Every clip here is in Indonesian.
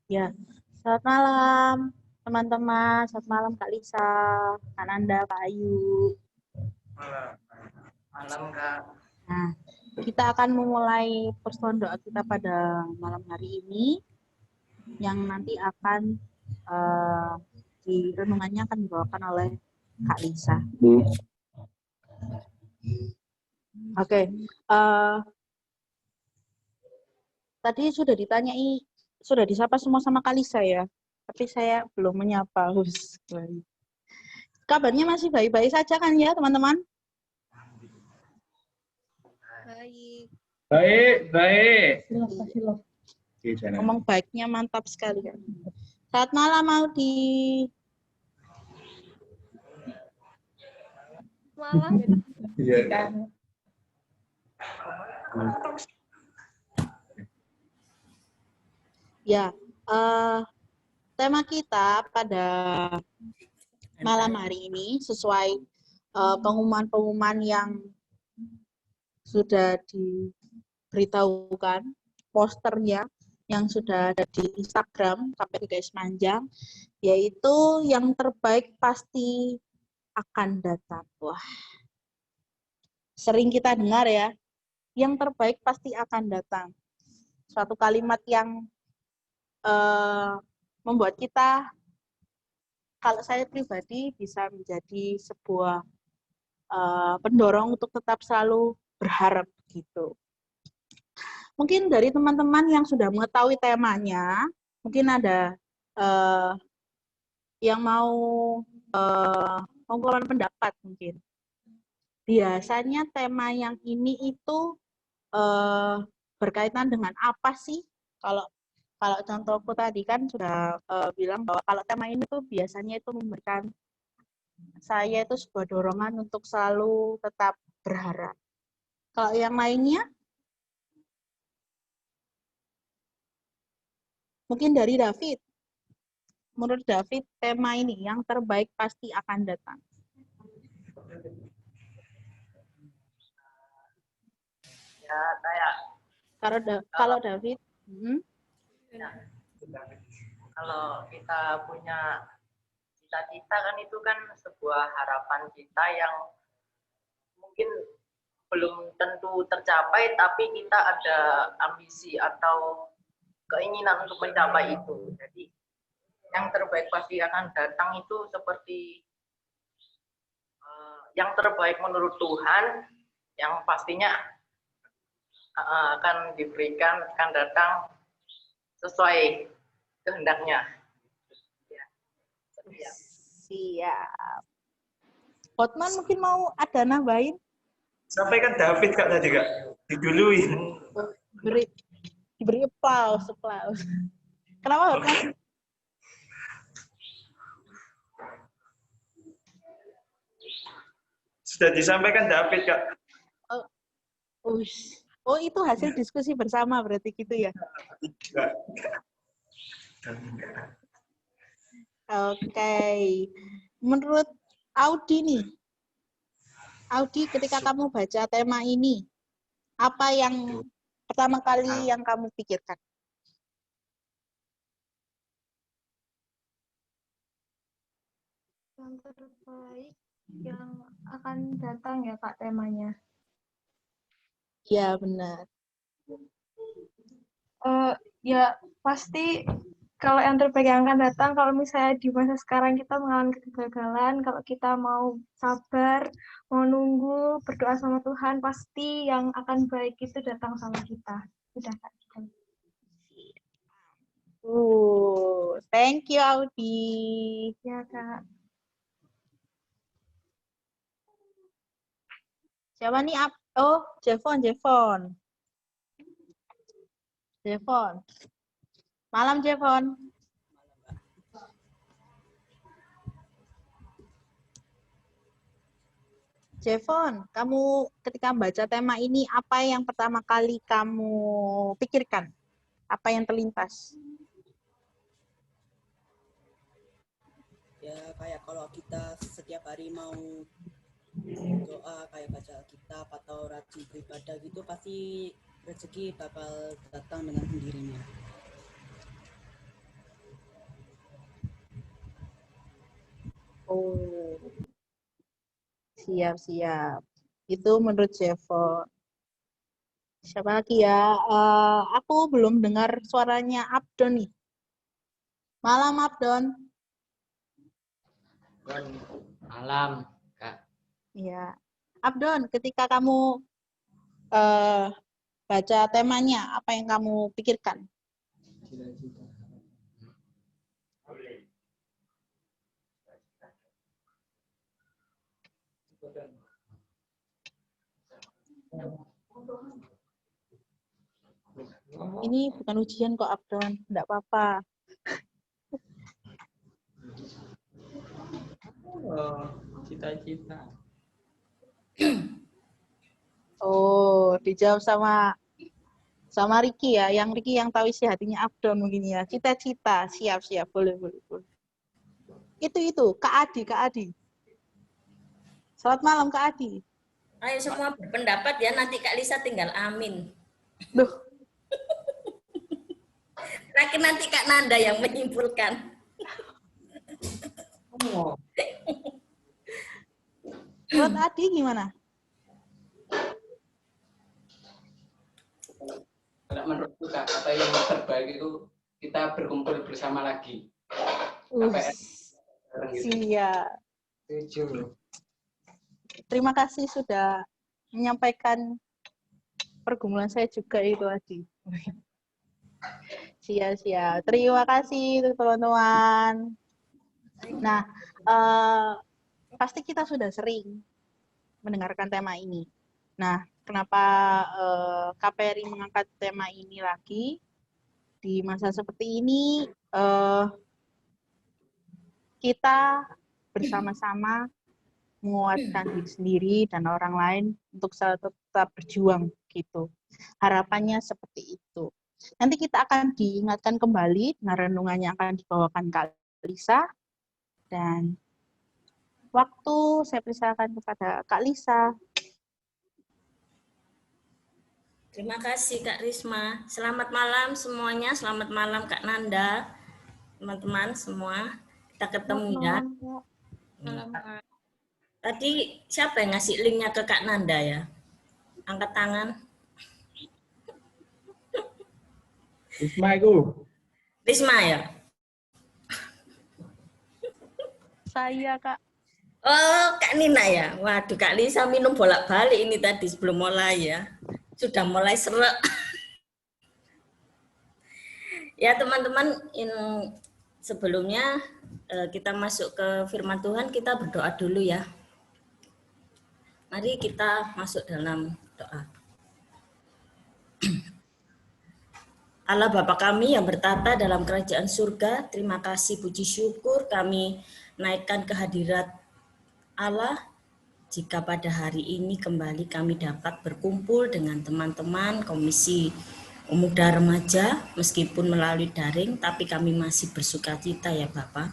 Ya, selamat malam teman-teman, selamat malam Kak Lisa, Kak Nanda, Kak Ayu. Malam. Malam, Kak. Nah, kita akan memulai persoalan doa kita pada malam hari ini, yang nanti akan di renungannya akan dibawakan oleh Kak Lisa. Oke, tadi sudah ditanyai, sudah disapa semua sama Kak Lisa ya, tapi saya belum menyapa. Kabarnya masih baik-baik saja kan ya teman-teman? Baik. Baik. Ngomong baiknya mantap sekali kan. Selamat malam Audi. Malam. Iya. Ya, tema kita pada malam hari ini sesuai pengumuman-pengumuman yang sudah diberitahukan, posternya yang sudah ada di Instagram KPI Guys Manjang, yaitu yang terbaik pasti akan datang. Wah, sering kita dengar ya, yang terbaik pasti akan datang. Suatu kalimat yang membuat kita, kalau saya pribadi, bisa menjadi sebuah pendorong untuk tetap selalu berharap gitu. Mungkin dari teman-teman yang sudah mengetahui temanya, mungkin ada yang mau mengeluarkan pendapat mungkin. Biasanya tema yang ini itu berkaitan dengan apa sih? Kalau contohku tadi kan sudah bilang bahwa kalau tema ini tuh biasanya itu memberikan saya itu sebuah dorongan untuk selalu tetap berharap. Kalau yang lainnya, mungkin dari David. Menurut David, tema ini yang terbaik pasti akan datang. Ya, saya. Kalau David, Ya, kalau kita punya cita-cita kan itu kan sebuah harapan kita yang mungkin belum tentu tercapai, tapi kita ada ambisi atau keinginan untuk mencapai itu. Jadi yang terbaik pasti akan datang itu seperti yang terbaik menurut Tuhan, yang pastinya akan diberikan, akan datang sesuai kehendaknya. Ya. Siap. Hotman mungkin mau ada nambahin? Sampaikan David Kak tadi Kak, diduluin. Diberi applause. Kenapa Hotman? Sudah disampaikan David Kak. Oh, itu hasil diskusi bersama berarti gitu ya? Oke. Menurut Audi nih, Audi ketika kamu baca tema ini, apa yang pertama kali yang kamu pikirkan? Yang terbaik yang akan datang ya Kak temanya. Ya benar. Ya pasti kalau yang terbaik yang akan datang, kalau misalnya di masa sekarang kita mengalami kegagalan, kalau kita mau sabar, mau nunggu, berdoa sama Tuhan, pasti yang akan baik itu datang sama kita. Udah Kak. Thank you Audi. Ya Kak. Siapa nih? Oh, Jevon. Malam Jevon. Jevon, kamu ketika membaca tema ini, apa yang pertama kali kamu pikirkan? Apa yang terlintas? Ya kayak kalau kita setiap hari mau doa kayak baca Alkitab atau rajin beribadah gitu, pasti rezeki bakal datang dengan sendirinya. Oh, siap. Itu menurut Jevon. Siapa lagi ya? Aku belum dengar suaranya Abdon nih. Malam Abdon. Malam, Kak. Iya. Abdon, ketika kamu baca temanya, apa yang kamu pikirkan? Ini bukan ujian kok Abdon, enggak apa-apa. Cita-cita. Oh, dijawab sama Riki ya, yang Riki yang tahu isi hatinya Abdon mungkin ya. Cita-cita, siap, boleh. Itu, Kak Adi. Selamat malam Kak Adi. Ayo semua berpendapat ya, nanti Kak Lisa tinggal amin. Loh, Terakhir nanti Kak Nanda yang menyimpulkan. menurut Adi gimana? Kalau menurutku Kak, apa yang terbaik itu kita berkumpul bersama lagi. Siap. Setuju. Terima kasih sudah menyampaikan pergumulan saya juga itu Adi. Siap. Terima kasih teman-teman. Nah, pasti kita sudah sering mendengarkan tema ini. Nah, kenapa KPRI mengangkat tema ini lagi di masa seperti ini? Kita bersama-sama menguatkan diri sendiri dan orang lain untuk selalu tetap berjuang gitu. Harapannya seperti itu. Nanti kita akan diingatkan kembali dengan renungannya akan dibawakan Kak Lisa, dan waktu saya persilakan kepada Kak Lisa. Terima kasih Kak Risma. Selamat malam semuanya, selamat malam Kak Nanda. Teman-teman semua, kita ketemu ya. Tadi siapa yang ngasih linknya ke Kak Nanda ya? Angkat tangan. Risma itu. Risma ya? Saya Kak. Oh, Kak Nina ya? Waduh, Kak Lisa minum bolak-balik ini tadi sebelum mulai ya. Sudah mulai serak. Ya teman-teman, sebelumnya kita masuk ke firman Tuhan, kita berdoa dulu ya. Mari kita masuk dalam doa. Allah Bapa kami yang bertata dalam kerajaan surga, terima kasih puji syukur kami naikkan kehadirat Allah jika pada hari ini kembali kami dapat berkumpul dengan teman-teman Komisi Pemuda Remaja meskipun melalui daring, tapi kami masih bersukacita ya Bapak.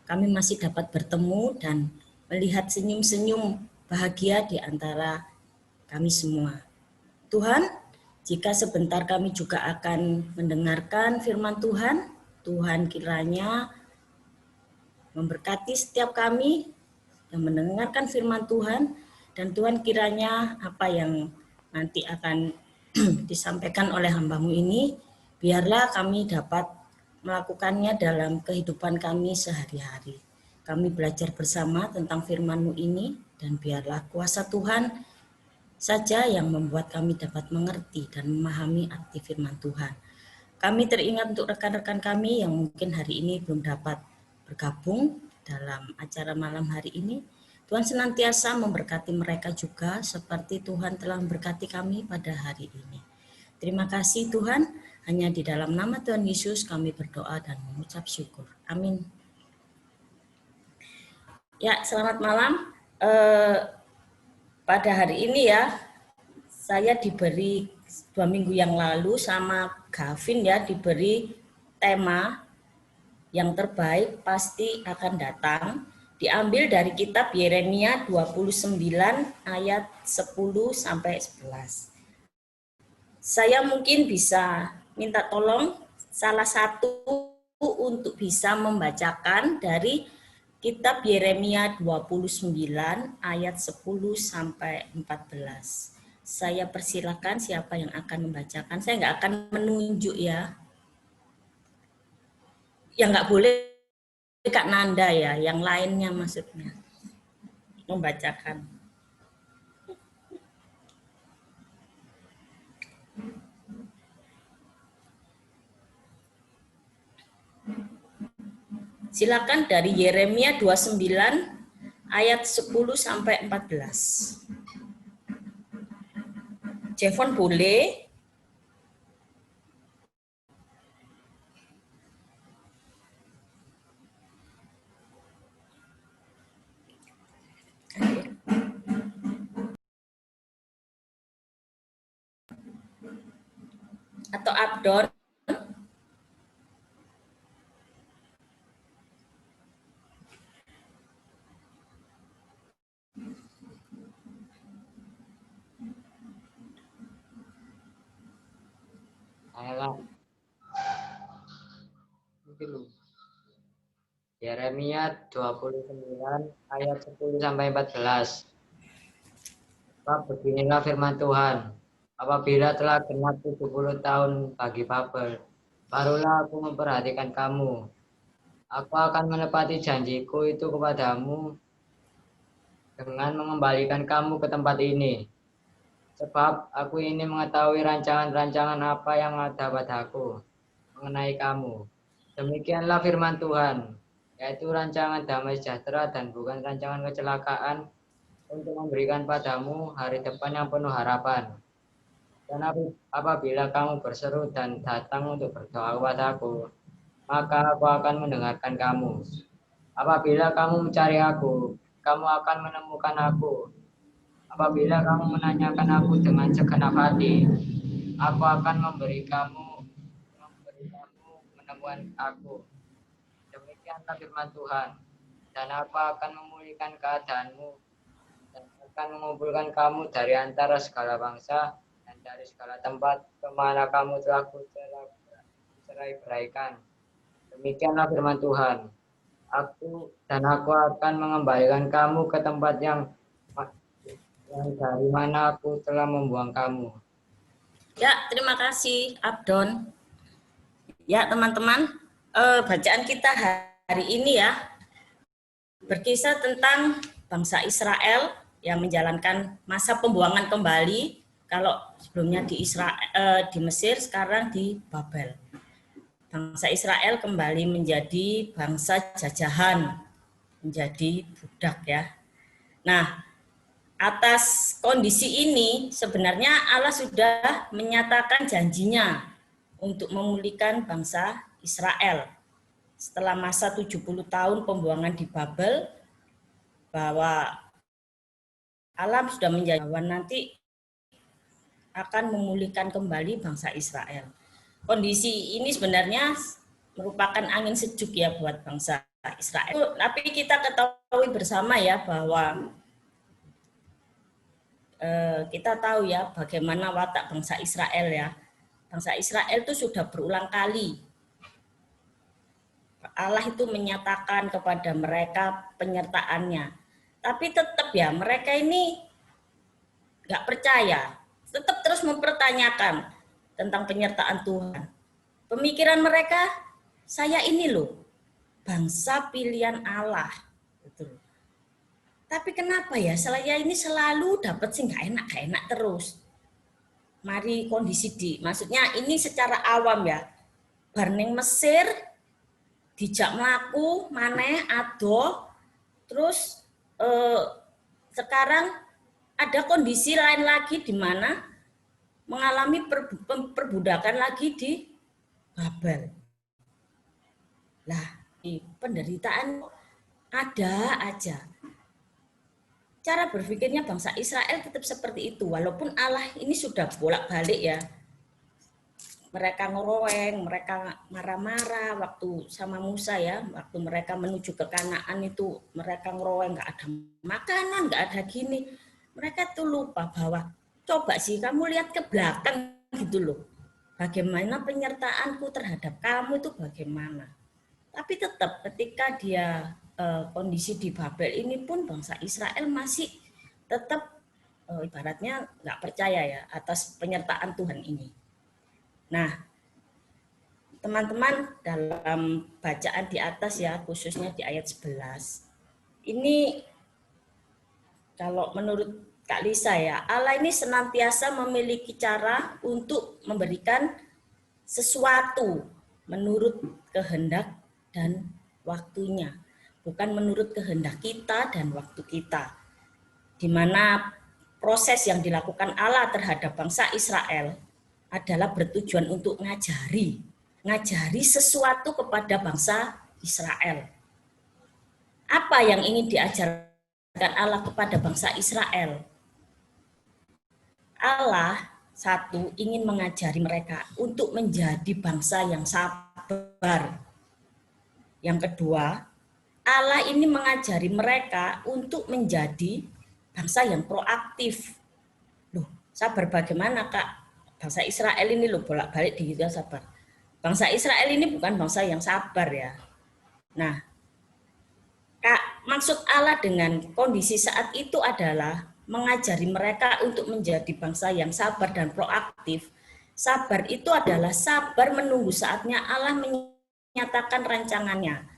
Kami masih dapat bertemu dan melihat senyum-senyum bahagia di antara kami semua. Tuhan, jika sebentar kami juga akan mendengarkan firman Tuhan, Tuhan kiranya memberkati setiap kami yang mendengarkan firman Tuhan, dan Tuhan kiranya apa yang nanti akan disampaikan oleh hamba-Mu ini, biarlah kami dapat melakukannya dalam kehidupan kami sehari-hari. Kami belajar bersama tentang firman-Mu ini, dan biarlah kuasa Tuhan saja yang membuat kami dapat mengerti dan memahami arti firman Tuhan. Kami teringat untuk rekan-rekan kami yang mungkin hari ini belum dapat bergabung dalam acara malam hari ini. Tuhan senantiasa memberkati mereka juga seperti Tuhan telah memberkati kami pada hari ini. Terima kasih Tuhan, hanya di dalam nama Tuhan Yesus kami berdoa dan mengucap syukur. Amin. Ya, selamat malam. Pada hari ini ya, saya diberi 2 minggu yang lalu sama Gavin ya, diberi tema yang terbaik pasti akan datang, diambil dari kitab Yeremia 29 ayat 10 sampai 11. Saya mungkin bisa minta tolong salah satu untuk bisa membacakan dari Kitab Yeremia 29 ayat 10 sampai 14. Saya persilakan siapa yang akan membacakan. Saya nggak akan menunjuk ya. Yang nggak boleh Kak Nanda ya, yang lainnya maksudnya membacakan. Silakan dari Yeremia 29 ayat 10 sampai 14. Jevon boleh? Atau Abdon? Ayolah. Yeremia 29 ayat 10 sampai 14. Beginilah firman Tuhan. Apabila telah genap 70 tahun bagi Babel, barulah aku memperhatikan kamu. Aku akan menepati janjiku itu kepadamu dengan mengembalikan kamu ke tempat ini. Sebab aku ini mengetahui rancangan-rancangan apa yang ada padaku mengenai kamu. Demikianlah firman Tuhan, yaitu rancangan damai sejahtera dan bukan rancangan kecelakaan, untuk memberikan padamu hari depan yang penuh harapan. Dan apabila kamu berseru dan datang untuk berdoa kepadaku, maka aku akan mendengarkan kamu. Apabila kamu mencari aku, kamu akan menemukan aku. Apabila kamu menanyakan aku dengan segenap hati, aku akan memberi kamu menemukan aku. Demikianlah firman Tuhan. Dan aku akan memulihkan keadaanmu dan akan mengumpulkan kamu dari antara segala bangsa dan dari segala tempat kemana kamu telah kucerai-beraikan. Demikianlah firman Tuhan. Aku akan mengembalikan kamu ke tempat yang dari mana aku telah membuang kamu. Ya, terima kasih Abdon. Ya, teman-teman, bacaan kita hari ini ya berkisah tentang bangsa Israel yang menjalankan masa pembuangan kembali. Kalau sebelumnya di Mesir, sekarang di Babel. Bangsa Israel kembali menjadi bangsa jajahan, menjadi budak ya. Nah, atas kondisi ini sebenarnya Allah sudah menyatakan janjinya untuk memulihkan bangsa Israel. Setelah masa 70 tahun pembuangan di Babel, bahwa Allah sudah menjanjikan bahwa nanti akan memulihkan kembali bangsa Israel. Kondisi ini sebenarnya merupakan angin sejuk ya buat bangsa Israel. Tapi kita ketahui bersama ya bahwa kita tahu ya bagaimana watak bangsa Israel ya. Bangsa Israel itu sudah berulang kali Allah itu menyatakan kepada mereka penyertaannya. Tapi tetap ya mereka ini nggak percaya. Tetap terus mempertanyakan tentang penyertaan Tuhan. Pemikiran mereka, saya ini loh bangsa pilihan Allah. Betul. Tapi kenapa ya saya ini selalu dapat sih nggak enak terus. Mari kondisi maksudnya ini secara awam ya. Barning Mesir, dijak melaku, maneh, ado, terus sekarang ada kondisi lain lagi di mana mengalami perbudakan lagi di Babel. Lah, penderitaan ada aja. Cara berpikirnya bangsa Israel tetap seperti itu, walaupun Allah ini sudah bolak-balik ya. Mereka ngeroweng, mereka marah-marah waktu sama Musa ya, waktu mereka menuju ke Kanaan itu mereka ngeroweng, nggak ada makanan, nggak ada gini. Mereka tuh lupa bahwa coba sih kamu lihat ke belakang gitu loh. Bagaimana penyertaanku terhadap kamu itu bagaimana. Tapi tetap ketika dia kondisi di Babel ini pun bangsa Israel masih tetap ibaratnya nggak percaya ya atas penyertaan Tuhan ini. Nah, teman-teman dalam bacaan di atas ya, khususnya di ayat 11, ini kalau menurut Kak Lisa ya, Allah ini senantiasa memiliki cara untuk memberikan sesuatu menurut kehendak dan waktunya. Bukan menurut kehendak kita dan waktu kita. Di mana proses yang dilakukan Allah terhadap bangsa Israel adalah bertujuan untuk ngajari sesuatu kepada bangsa Israel. Apa yang ingin diajarkan Allah kepada bangsa Israel? Allah satu ingin mengajari mereka untuk menjadi bangsa yang sabar. Yang kedua, Allah ini mengajari mereka untuk menjadi bangsa yang proaktif. Loh, sabar bagaimana Kak? Bangsa Israel ini loh bolak-balik digitu sabar. Bangsa Israel ini bukan bangsa yang sabar ya. Nah, Kak, maksud Allah dengan kondisi saat itu adalah mengajari mereka untuk menjadi bangsa yang sabar dan proaktif. Sabar itu adalah sabar menunggu saatnya Allah menyatakan rancangannya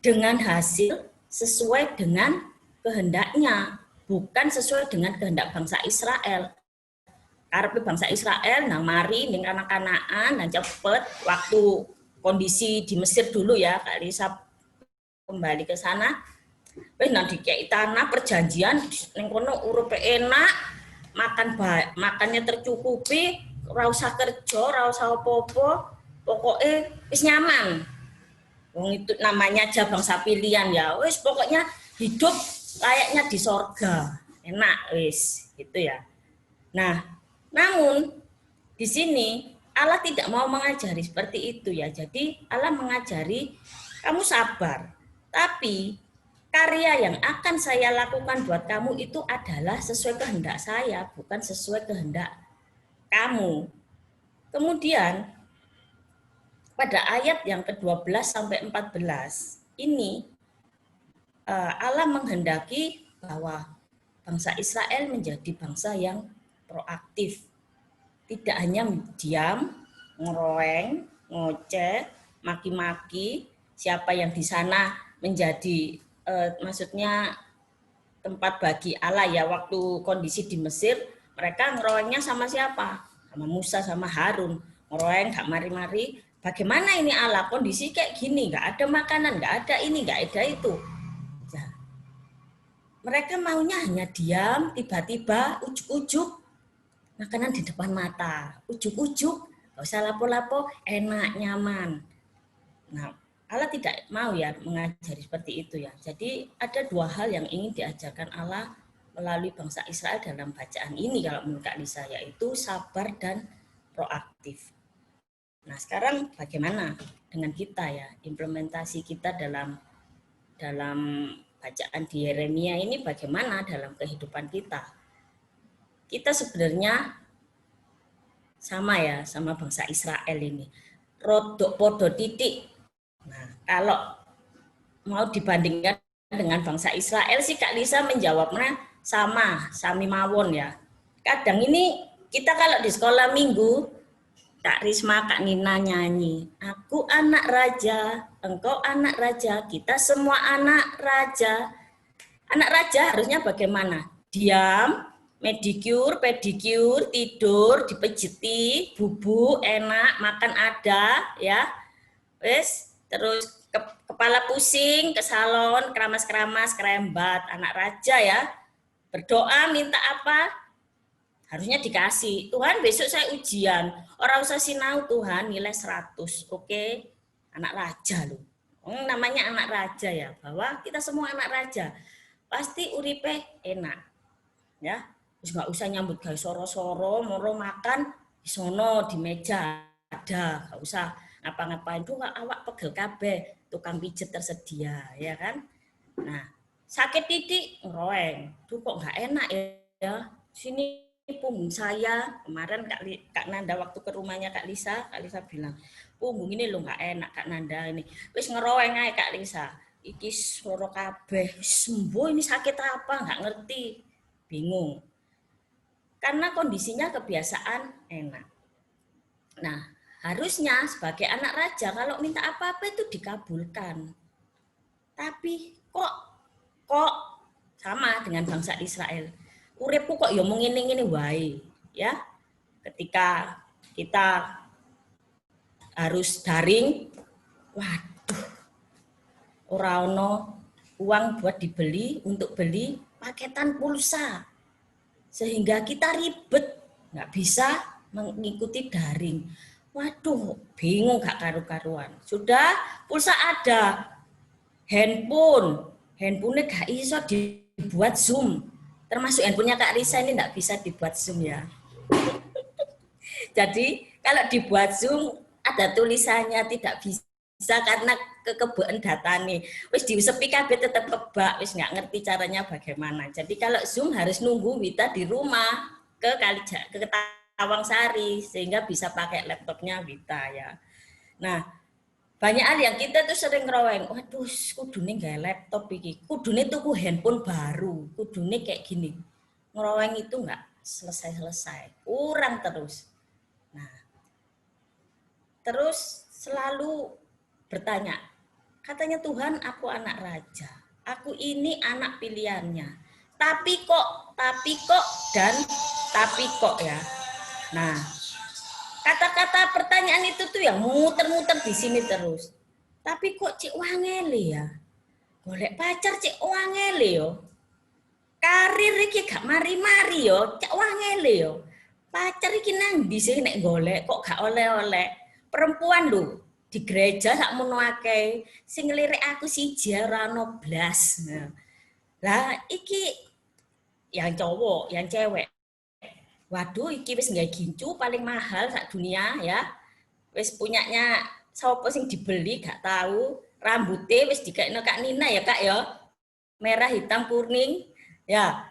dengan hasil sesuai dengan kehendaknya, bukan sesuai dengan kehendak bangsa Israel. Karena bangsa Israel nang mari ning anak-anakan dan cepet waktu kondisi di Mesir dulu ya, Kak Lisa kembali ke sana. Wis nang dikei tanah perjanjian ning kono urupe enak, makannya tercukupi, ora usah kerja, ora usah apa-apa, pokoke wis nyaman. Wong itu namanya aja bangsa pilihan ya. Wis pokoknya hidup layaknya di sorga. Enak wis, gitu ya. Nah, namun di sini Allah tidak mau mengajari seperti itu ya. Jadi Allah mengajari kamu sabar. Tapi karya yang akan saya lakukan buat kamu itu adalah sesuai kehendak saya, bukan sesuai kehendak kamu. Kemudian pada ayat yang ke-12 sampai 14 ini Allah menghendaki bahwa bangsa Israel menjadi bangsa yang proaktif. Tidak hanya diam, ngeroeng, ngoceh, maki-maki, siapa yang di sana menjadi maksudnya tempat bagi Allah ya, waktu kondisi di Mesir mereka ngeroengnya sama siapa? Sama Musa sama Harun. Ngeroeng gak mari-mari. Bagaimana ini Allah? Kondisi kayak gini, gak ada makanan, gak ada ini, gak ada itu. Ya. Mereka maunya hanya diam, tiba-tiba ujuk-ujuk makanan di depan mata, ujuk-ujuk, gak usah lapo-lapo, enak, nyaman. Nah, Allah tidak mau ya mengajari seperti itu ya. Jadi ada dua hal yang ingin diajarkan Allah melalui bangsa Israel dalam bacaan ini kalau menurut Kak Lisa, yaitu sabar dan proaktif. Nah, sekarang bagaimana dengan kita ya, implementasi kita dalam bacaan di Yeremia ini bagaimana dalam kehidupan kita? Kita sebenarnya sama ya, sama bangsa Israel ini. Rodok podo titik. Nah, kalau mau dibandingkan dengan bangsa Israel sih Kak Lisa menjawabnya sama, sami mawon ya. Kadang ini kita kalau di sekolah minggu, Kak Risma, Kak Nina nyanyi, aku anak raja, engkau anak raja, kita semua anak raja. Anak raja harusnya bagaimana? Diam, medikur, pedikur, tidur, dipejeti, bubuk, enak, makan ada, ya. Wes, terus kepala pusing, ke salon, keramas-keramas, kerembat, anak raja ya. Berdoa minta apa? Harusnya dikasih. Tuhan, besok saya ujian. Orang usah sinau Tuhan, nilai 100. Oke. Anak raja loh. Namanya anak raja ya, bahwa kita semua anak raja. Pasti uripe enak. Ya. Terus nggak usah nyambut gawe soro-soro, moro makan di sono di meja ada, nggak usah ngapa-ngapain tuh awak pegel kabeh, tukang pijet tersedia ya kan. Nah, sakit titik ngeroeng, tuh kok nggak enak ya. Sini punggung saya kemarin Kak Nanda waktu ke rumahnya Kak Lisa bilang punggung ini lo nggak enak Kak Nanda ini, wis ngeroeng aja Kak Lisa. iki swara kabeh, sembuh ini sakit apa, nggak ngerti, bingung. Karena kondisinya kebiasaan enak. Nah, harusnya sebagai anak raja kalau minta apa-apa itu dikabulkan. Tapi kok sama dengan bangsa Israel. Uripku kok ya mung ngene-ngene wae, ya. Ketika kita harus daring, waduh, ora ono uang buat dibeli, untuk beli paketan pulsa. Sehingga kita ribet, nggak bisa mengikuti daring. Waduh, bingung gak karu-karuan. Sudah pulsa ada, handphonenya gak iso dibuat Zoom. Termasuk handphonenya Kak Risa ini nggak bisa dibuat Zoom ya. Jadi kalau dibuat Zoom ada tulisannya tidak bisa karena kekebuan data nih. Wis diusepi kabeh tetap kebak, wis nggak ngerti caranya bagaimana. Jadi kalau Zoom harus nunggu Wita di rumah ke Tawangsari sehingga bisa pakai laptopnya Wita ya. Nah, banyak hal yang kita tuh sering ngeroweng, waduh kudune gak laptop iki, kudune tuku handphone baru, kudune kayak gini. Ngeroweng itu nggak selesai-selesai, kurang terus. Nah, terus selalu bertanya, katanya Tuhan aku anak raja, aku ini anak pilihannya, tapi kok ya. Nah, kata-kata pertanyaan itu tuh yang muter-muter di sini terus. Tapi kok cik wangele ya? Golek pacar cik wangele yo. Karir iki gak mari-mari yo, cik wangele yo. Pacar iki nang ndi sih nek golek kok gak oleh-oleh. Perempuan lho di gereja sakmono akeh. Sing ngelirik aku siji ora ono blas. Lah iki yang cowok, yang cewek. Waduh, iki wis nggak gincu paling mahal sak dunia ya. Wis punyanya sapa sing dibeli gak tahu. Rambutnya wis dikekno Kak Nina ya Kak ya. Merah, hitam, kuning ya.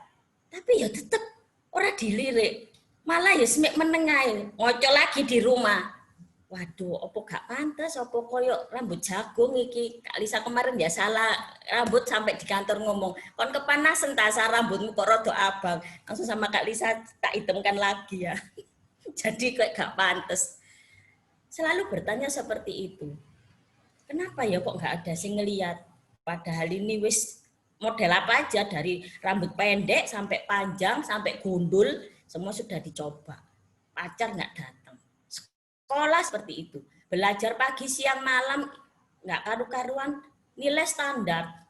Tapi ya tetep ora dilirik. Malah ya semek menengahin, ngocok lagi di rumah. Waduh, opo gak pantas, opo koyo rambut jagung iki. Kak Lisa kemarin ya salah rambut sampai di kantor ngomong, kon kepanasan tasa rambutmu kok rada abang. Langsung sama Kak Lisa tak hitamkan lagi ya. Jadi kayak gak pantas. Selalu bertanya seperti itu. Kenapa ya kok gak ada sing ngeliat? Padahal ini wis model apa aja dari rambut pendek sampai panjang sampai gundul semua sudah dicoba. Pacar nggak datang. Sekolah seperti itu, belajar pagi siang malam nggak karu-karuan, nilai standar.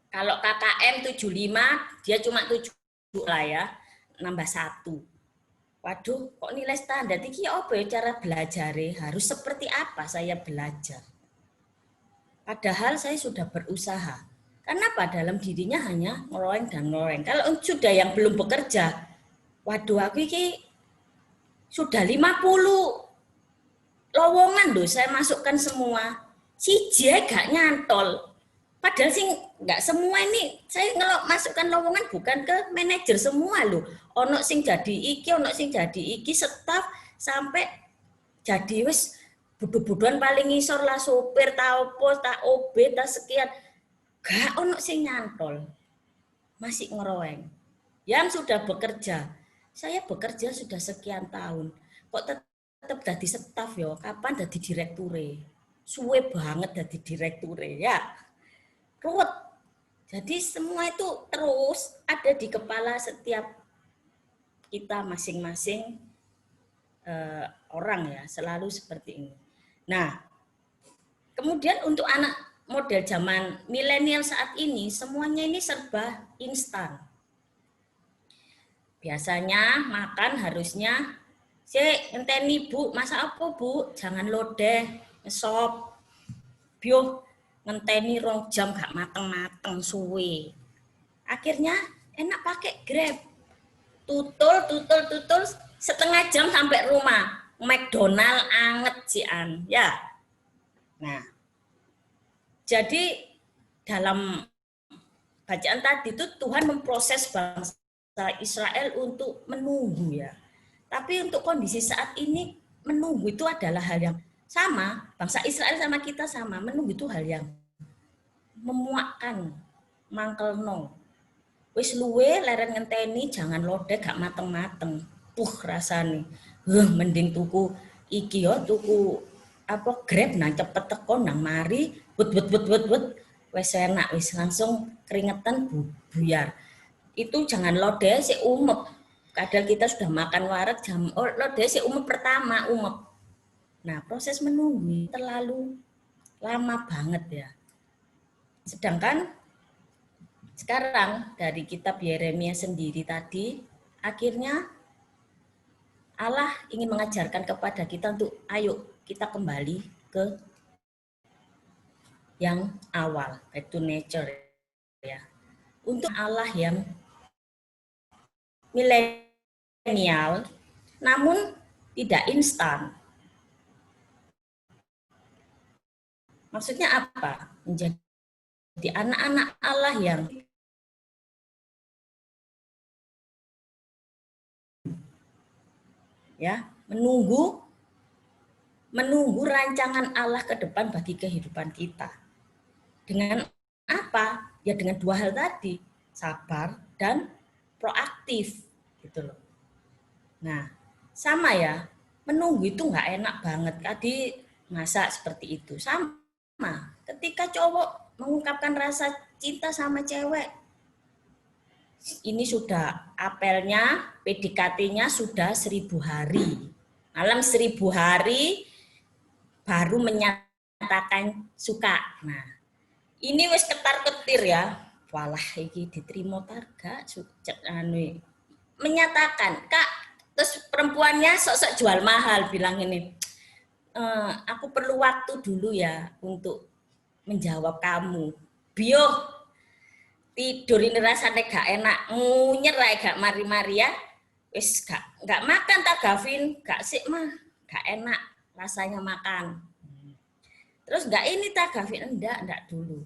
Kalau KKM 75 dia cuma 7 lah ya, nambah 1. Waduh, kok nilai standar iki apa ya cara belajarnya? Harus seperti apa saya belajar? Padahal saya sudah berusaha. Kenapa dalam dirinya hanya ngeroweng dan ngeroweng. Kalau sudah yang belum bekerja, waduh aku iki sudah 50 lowongan loh saya masukkan semua. Siji gak nyantol. Padahal sih nggak semua ini saya masukkan lowongan bukan ke manajer semua loh. Ono sing jadi iki, staf sampai jadi wis budu-buduan paling ngisor lah sopir, tau pos, tak OB, tak sekian. Gak ono sing nyantol. Masih ngeroweng. Yang sudah bekerja. Saya bekerja sudah sekian tahun. Kok tetap jadi staf ya? Kapan jadi direkture? Suwe banget jadi direkture ya. Ruwet. Jadi semua itu terus ada di kepala setiap kita masing-masing orang ya, selalu seperti ini. Nah, kemudian untuk anak model zaman milenial saat ini, semuanya ini serba instan. Biasanya makan harusnya, ngenteni Bu, masa apa Bu? Jangan lodeh, ngesop, biuh, ngenteni 2 jam gak mateng-mateng suwe. Akhirnya enak pakai Grab. Tutul, setengah jam sampai rumah. McDonald anget cian, ya. Nah, jadi dalam bacaan tadi itu Tuhan memproses bangsa Israel untuk menunggu ya. Tapi untuk kondisi saat ini menunggu itu adalah hal yang sama. Bangsa Israel sama kita sama, menunggu itu hal yang memuakkan, mangkelno. Wis luwe leren ngenteni jangan lodeh gak mateng-mateng. Rasane. Mending tuku iki yo, tuku apa Grab nang cepet teko nang mari, wet wis enak, wis langsung keringetan buyar. Itu jangan lodeh sik umep. Kadang kita sudah makan wareg jam lodeh sik umep pertama, umep. Nah, proses menunggu terlalu lama banget ya. Sedangkan sekarang dari kitab Yeremia sendiri tadi, akhirnya Allah ingin mengajarkan kepada kita untuk ayo kita kembali ke yang awal, back to nature ya. Untuk Allah yang milenial, namun tidak instan. Maksudnya apa? Menjadi anak-anak Allah yang ya menunggu rancangan Allah ke depan bagi kehidupan kita. Dengan apa? Ya dengan dua hal tadi, sabar dan proaktif gitu loh. Nah, sama ya, menunggu itu nggak enak banget. Tadi masa seperti itu. Sama, ketika cowok mengungkapkan rasa cinta sama cewek, ini sudah apelnya, PDKT-nya sudah 1000 hari. Malam 1000 hari baru menyatakan suka. Nah, ini wis ketar-ketir ya. Walah iki diterima targa menyatakan, Kak, terus perempuannya sok-sok jual mahal bilang ini. Aku perlu waktu dulu ya untuk menjawab kamu. Bio tidur ini rasanya gak enak, ngunyer gak mari-mari ya. Wis gak makan tak Gavin, gak sik mah, gak enak rasanya makan. Terus gak ini tak Gavin, enggak dulu.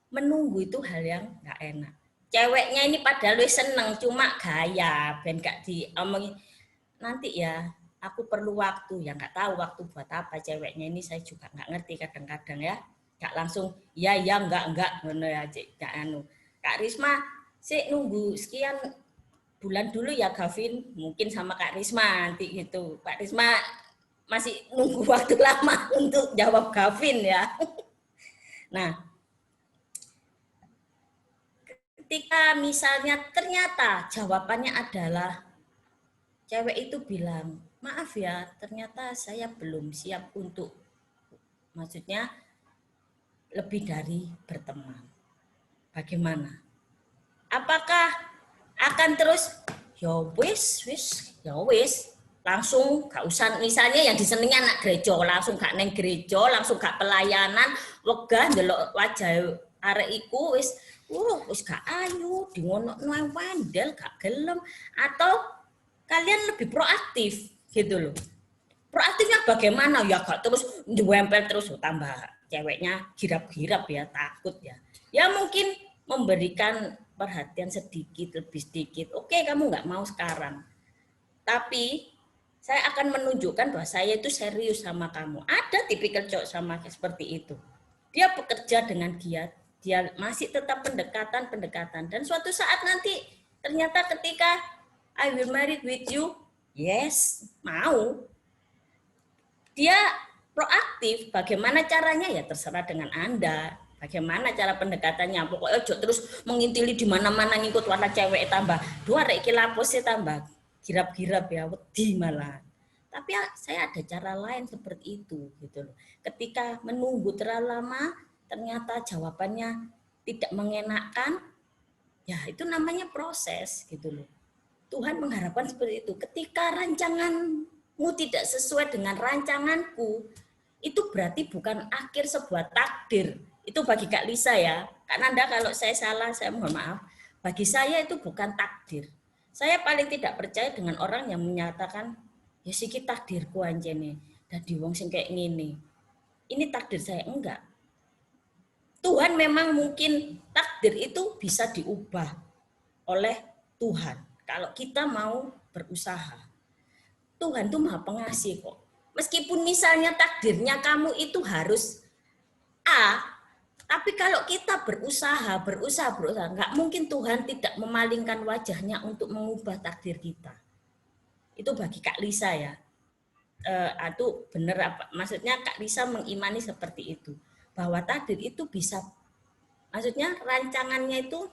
Menunggu itu hal yang gak enak. Ceweknya ini padahal lu seneng, cuma gaya, ben gak diomongin. Nanti ya, aku perlu waktu, ya gak tahu waktu buat apa ceweknya ini, saya juga gak ngerti kadang-kadang ya. Gak langsung, ya enggak, ngono ya, gak anu. Kak Risma, sih nunggu sekian bulan dulu ya Gavin, mungkin sama Kak Risma nanti gitu. Kak Risma masih nunggu waktu lama untuk jawab Gavin ya. Nah, ketika misalnya ternyata jawabannya adalah cewek itu bilang, maaf ya, ternyata saya belum siap untuk, maksudnya lebih dari berteman. Bagaimana? Apakah akan terus ya wis langsung gak usah, misalnya yang disenengi anak gereja langsung gak neng gereja, langsung gak pelayanan, wegah ndelok wajah arek iku wis gak ayu, di ngono-ngono wandel gak gelem, atau kalian lebih proaktif gitu loh. Proaktifnya bagaimana? Ya gak terus nyempel terus tambah ceweknya girap-girap ya, takut ya. Ya mungkin memberikan perhatian sedikit, lebih sedikit. Oke, kamu nggak mau sekarang. Tapi saya akan menunjukkan bahwa saya itu serius sama kamu. Ada tipikal cowok sama seperti itu. Dia bekerja dengan giat, dia masih tetap pendekatan. Dan suatu saat nanti ternyata ketika I will marry with you, yes, mau. Dia proaktif, bagaimana caranya ya terserah dengan Anda. Bagaimana cara pendekatannya? Pokoknya ojo terus mengintili di mana-mana ngikut warna cewek tambah. Dua rek iki lapus tambah girap-girap ya, wedi malah. Tapi ya, saya ada cara lain seperti itu gitu loh. Ketika menunggu terlalu lama, ternyata jawabannya tidak mengenakan, ya itu namanya proses gitu loh. Tuhan mengharapkan seperti itu. Ketika rancanganmu tidak sesuai dengan rancanganku, itu berarti bukan akhir sebuah takdir. Itu bagi Kak Lisa ya. Kak Nanda kalau saya salah, saya mohon maaf. Bagi saya itu bukan takdir. Saya paling tidak percaya dengan orang yang menyatakan, ya siki takdirku anjene, dadi wong sing kayak ngene. Ini takdir saya, enggak. Tuhan memang mungkin takdir itu bisa diubah oleh Tuhan. Kalau kita mau berusaha. Tuhan itu Maha Pengasih kok. Meskipun misalnya takdirnya kamu itu harus A, Tapi kalau kita berusaha, nggak mungkin Tuhan tidak memalingkan wajahnya untuk mengubah takdir kita. Itu bagi Kak Lisa ya. Itu benar apa? Maksudnya Kak Lisa mengimani seperti itu. Bahwa takdir itu bisa, maksudnya rancangannya itu,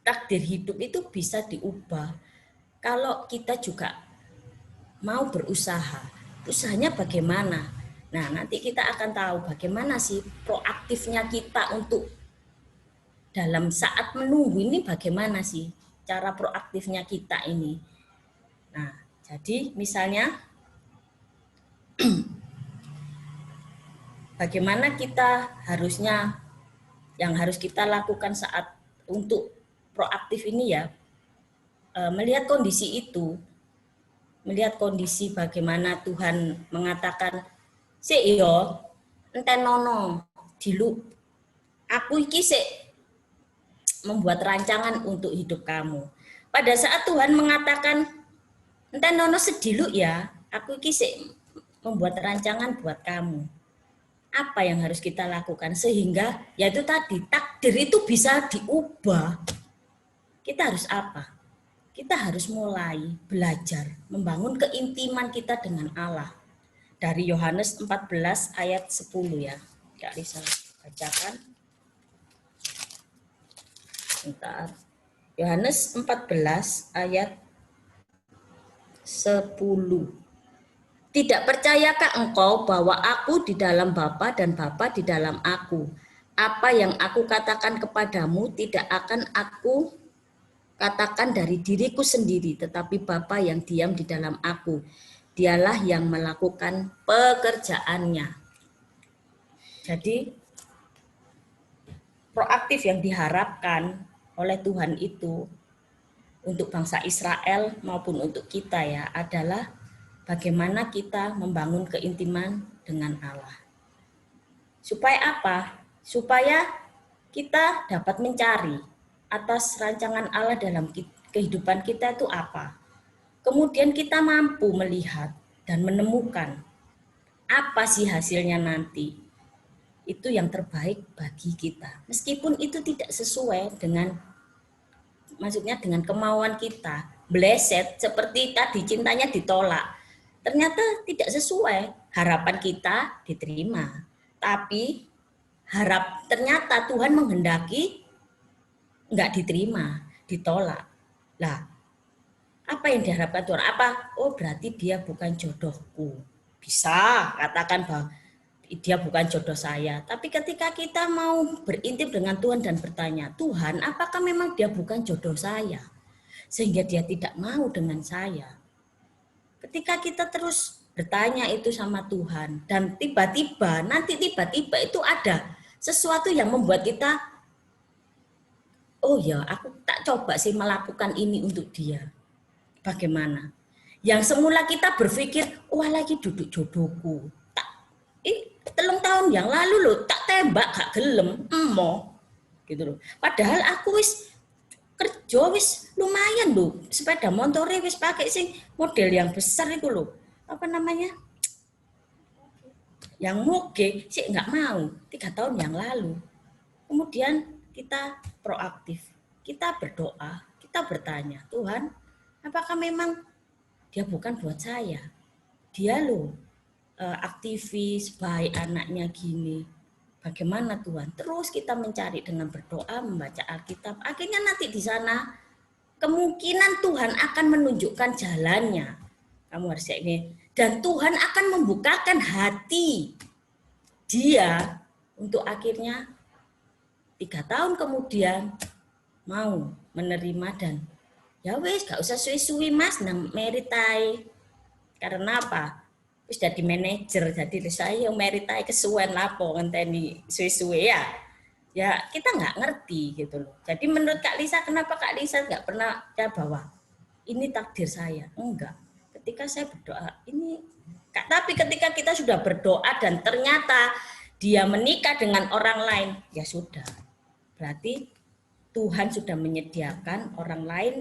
takdir hidup itu bisa diubah. Kalau kita juga mau berusaha, usahanya bagaimana? Nah, nanti kita akan tahu bagaimana sih proaktifnya kita untuk dalam saat menunggu ini, bagaimana sih cara proaktifnya kita ini. Nah, jadi misalnya bagaimana kita harusnya, yang harus kita lakukan saat untuk proaktif ini ya, melihat kondisi itu, melihat kondisi bagaimana Tuhan mengatakan, "Sik yo, enten nono dilu. Aku iki sik membuat rancangan untuk hidup kamu." Pada saat Tuhan mengatakan, "Enten nono sedilu ya, aku iki sik membuat rancangan buat kamu." Apa yang harus kita lakukan sehingga yaitu tadi takdir itu bisa diubah? Kita harus apa? Kita harus mulai belajar membangun keintiman kita dengan Allah. Dari Yohanes 14 ayat 10 ya. Kak Lisa bacakan. Bentar. Yohanes 14 ayat 10. Tidak percayakah engkau bahwa aku di dalam Bapa dan Bapa di dalam aku? Apa yang aku katakan kepadamu tidak akan aku katakan dari diriku sendiri, tetapi Bapa yang diam di dalam aku. Dialah yang melakukan pekerjaannya. Jadi proaktif yang diharapkan oleh Tuhan itu untuk bangsa Israel maupun untuk kita ya adalah bagaimana kita membangun keintiman dengan Allah. Supaya apa? Supaya kita dapat mencari atas rancangan Allah dalam kehidupan kita itu apa. Kemudian kita mampu melihat dan menemukan apa sih hasilnya nanti. Itu yang terbaik bagi kita. Meskipun itu tidak sesuai dengan, maksudnya dengan kemauan kita. Bleset, seperti tadi cintanya ditolak. Ternyata tidak sesuai. Harapan kita diterima. Tapi ternyata Tuhan menghendaki enggak diterima, ditolak. Lah, apa yang diharapkan Tuhan? Apa? Oh, berarti dia bukan jodohku. Bisa katakan bahwa dia bukan jodoh saya. Tapi ketika kita mau berintip dengan Tuhan dan bertanya, Tuhan, apakah memang dia bukan jodoh saya? Sehingga dia tidak mau dengan saya. Ketika kita terus bertanya itu sama Tuhan, dan tiba-tiba itu ada sesuatu yang membuat kita, oh ya, aku tak coba sih melakukan ini untuk dia. Bagaimana? Yang semula kita berpikir, wah lagi duduk jodohku. 3 tahun yang lalu loh, tak tembak gak gelem, gitu loh. Padahal aku wis kerja wis lumayan loh, sepeda motornya wis pakai sing model yang besar itu loh. Apa namanya? Yang moge sih nggak mau 3 tahun yang lalu. Kemudian kita proaktif, kita berdoa, kita bertanya, Tuhan, apakah memang dia bukan buat saya? Dia loh aktivis, baik anaknya gini. Bagaimana Tuhan? Terus kita mencari dengan berdoa, membaca Alkitab. Akhirnya nanti di sana kemungkinan Tuhan akan menunjukkan jalannya. Kamu harus ini. Dan Tuhan akan membukakan hati dia untuk akhirnya 3 tahun kemudian mau menerima dan ya wes gak usah suwi-suwi mas nang meritai. Karena apa? Wis jadi manajer, jadi saya meritai kesuwen lapo ngenteni suwe-suwe ya. Ya kita nggak ngerti gitu loh. Jadi menurut Kak Lisa, kenapa Kak Lisa nggak pernah bahwa ini takdir saya? Enggak. Ketika saya berdoa, tapi ketika kita sudah berdoa dan ternyata dia menikah dengan orang lain, ya sudah. Berarti Tuhan sudah menyediakan orang lain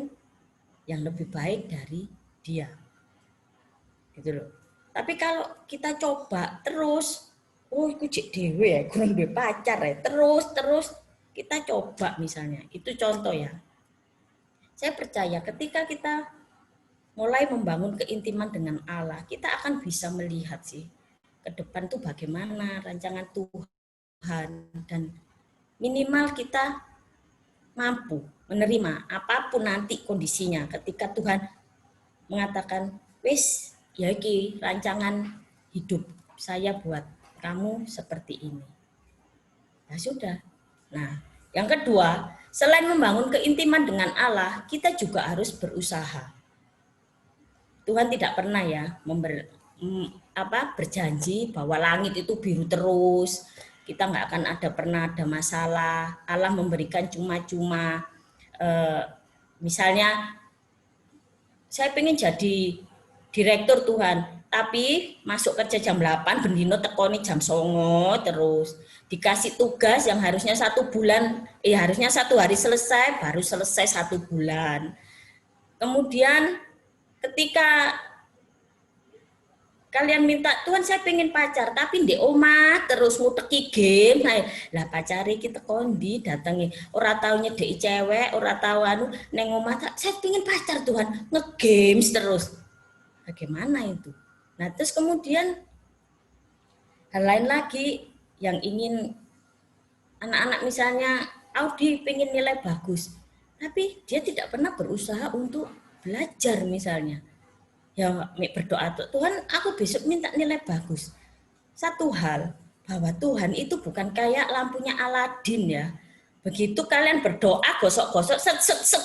yang lebih baik dari dia. Gitu loh. Tapi kalau kita coba terus oh iku cek dhewe ya, kurang duwe pacar ya. Terus kita coba misalnya. Itu contoh ya. Saya percaya ketika kita mulai membangun keintiman dengan Allah, kita akan bisa melihat sih ke depan tuh bagaimana rancangan Tuhan, dan minimal kita mampu menerima apapun nanti kondisinya ketika Tuhan mengatakan, wis ya iki rancangan hidup saya buat kamu seperti ini. Nah sudah. Nah yang kedua, selain membangun keintiman dengan Allah, kita juga harus berusaha. Tuhan tidak pernah ya berjanji bahwa langit itu biru terus, kita nggak akan pernah ada masalah. Allah memberikan cuma-cuma. Misalnya saya pengen jadi direktur Tuhan, tapi masuk kerja jam 8, bendino tekoni jam 9 terus. Dikasih tugas yang harusnya 1 bulan, harusnya 1 hari selesai, baru selesai 1 bulan. Kemudian ketika kalian minta, Tuhan saya pengen pacar, tapi di omah terus nguteki game. Lah pacare kita kondi datangi, ora tau nyedeki cewek, ora tau neng omah, saya pengen pacar Tuhan, nge-games terus. Bagaimana itu? Nah, terus kemudian hal lain lagi yang ingin anak-anak misalnya Audi pengen nilai bagus, tapi dia tidak pernah berusaha untuk belajar misalnya. Ya berdoa, Tuhan aku besok minta nilai bagus. Satu hal, bahwa Tuhan itu bukan kayak lampunya Aladin ya. Begitu kalian berdoa, gosok-gosok, set,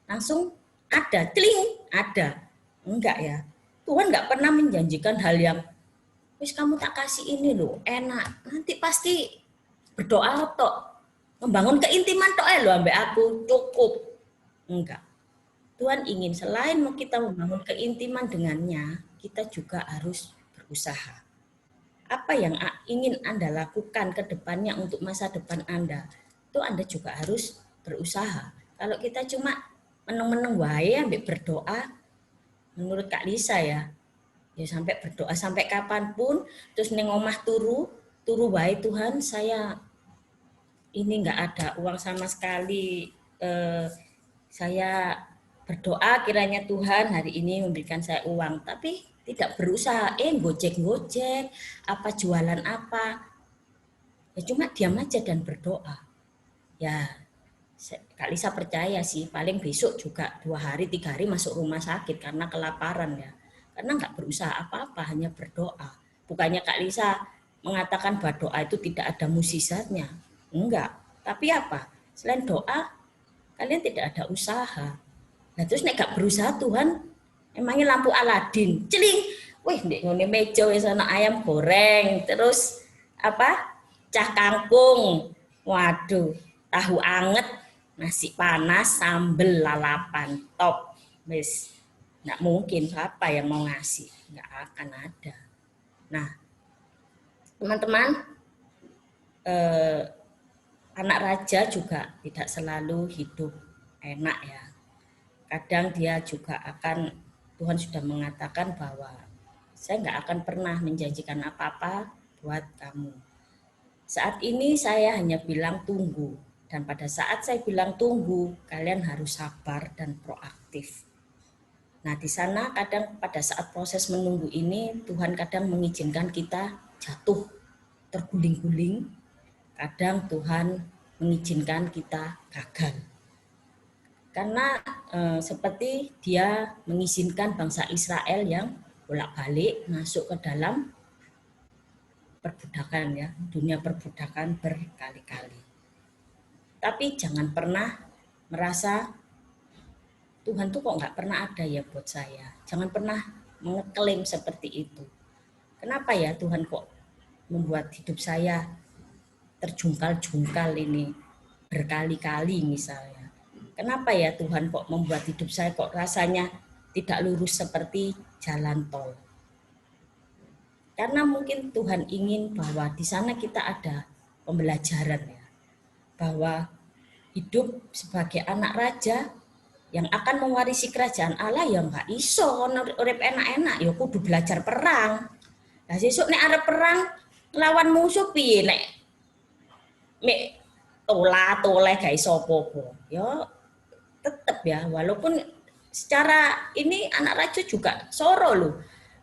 langsung ada, teling, ada. Enggak ya. Tuhan enggak pernah menjanjikan hal yang, wis kamu tak kasih ini loh, enak. Nanti pasti berdoa tok. Membangun keintiman tok loh ambek aku, cukup. Enggak. Tuhan ingin selain kita membangun keintiman dengannya, kita juga harus berusaha. Apa yang ingin Anda lakukan ke depannya untuk masa depan Anda, itu Anda juga harus berusaha. Kalau kita cuma meneng-meneng wae ambek berdoa, menurut Kak Lisa ya sampai berdoa sampai kapanpun, terus neng omah turu wae, Tuhan saya ini enggak ada uang sama sekali, saya berdoa kiranya Tuhan hari ini memberikan saya uang, tapi tidak berusaha, gojek, apa jualan apa, ya cuma diam aja dan berdoa. Ya, Kak Lisa percaya sih, paling besok juga 2 hari, 3 hari masuk rumah sakit karena kelaparan ya. Karena nggak berusaha apa-apa, hanya berdoa. Bukannya Kak Lisa mengatakan bahwa doa itu tidak ada mukjizatnya. Enggak, tapi apa? Selain doa, kalian tidak ada usaha. Nah terus nek gak berusaha Tuhan, emangnya lampu Aladin, celing, wih nek ngene meja wis ana ayam goreng, terus cah kangkung, waduh, tahu anget, nasi panas, sambel lalapan, top, wis nggak mungkin, siapa yang mau ngasih, nggak akan ada. Nah teman-teman, anak raja juga tidak selalu hidup enak ya. Kadang dia juga akan, Tuhan sudah mengatakan bahwa saya nggak akan pernah menjanjikan apa-apa buat kamu. Saat ini saya hanya bilang tunggu. Dan pada saat saya bilang tunggu, kalian harus sabar dan proaktif. Nah di sana kadang pada saat proses menunggu ini, Tuhan kadang mengizinkan kita jatuh, terguling-guling. Kadang Tuhan mengizinkan kita gagal. Karena seperti dia mengizinkan bangsa Israel yang bolak-balik masuk ke dalam perbudakan ya, dunia perbudakan berkali-kali. Tapi jangan pernah merasa Tuhan tuh kok nggak pernah ada ya buat saya. Jangan pernah mengeklaim seperti itu. Kenapa ya Tuhan kok membuat hidup saya terjungkal-jungkal ini berkali-kali misalnya. Kenapa ya Tuhan kok membuat hidup saya kok rasanya tidak lurus seperti jalan tol? Karena mungkin Tuhan ingin bahwa di sana kita ada pembelajaran ya. Bahwa hidup sebagai anak raja yang akan mewarisi kerajaan Allah ya nggak iso urip enak-enak ya kudu belajar perang. Nah sesuk nek arep perang lawan musuh piye nek mek toleh gak iso apa-apa. Ya tetap ya, walaupun secara ini anak raja juga soro loh.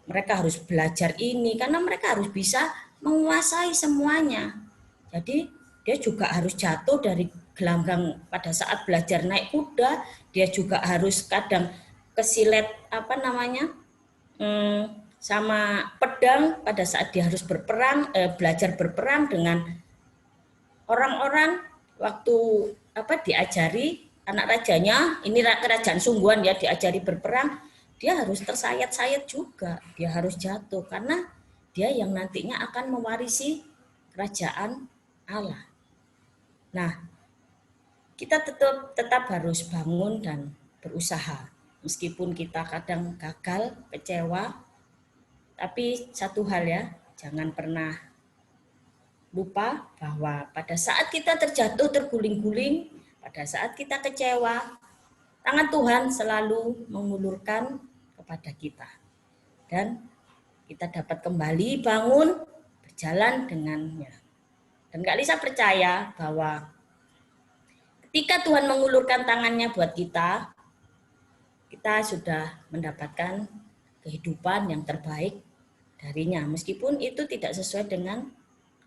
Mereka harus belajar ini karena mereka harus bisa menguasai semuanya. Jadi dia juga harus jatuh dari gelanggang pada saat belajar naik kuda, dia juga harus kadang kesilet apa namanya? Sama pedang pada saat dia harus berperang, belajar berperang dengan orang-orang waktu apa diajari anak rajanya, ini kerajaan sungguhan ya, diajari berperang, dia harus tersayat-sayat juga, dia harus jatuh karena dia yang nantinya akan mewarisi kerajaan Allah. Nah, kita tetap harus bangun dan berusaha. Meskipun kita kadang gagal, kecewa, tapi satu hal ya, jangan pernah lupa bahwa pada saat kita terjatuh, terguling-guling, pada saat kita kecewa, tangan Tuhan selalu mengulurkan kepada kita. Dan kita dapat kembali bangun, berjalan dengannya. Dan Kak Lisa percaya bahwa ketika Tuhan mengulurkan tangannya buat kita, kita sudah mendapatkan kehidupan yang terbaik darinya. Meskipun itu tidak sesuai dengan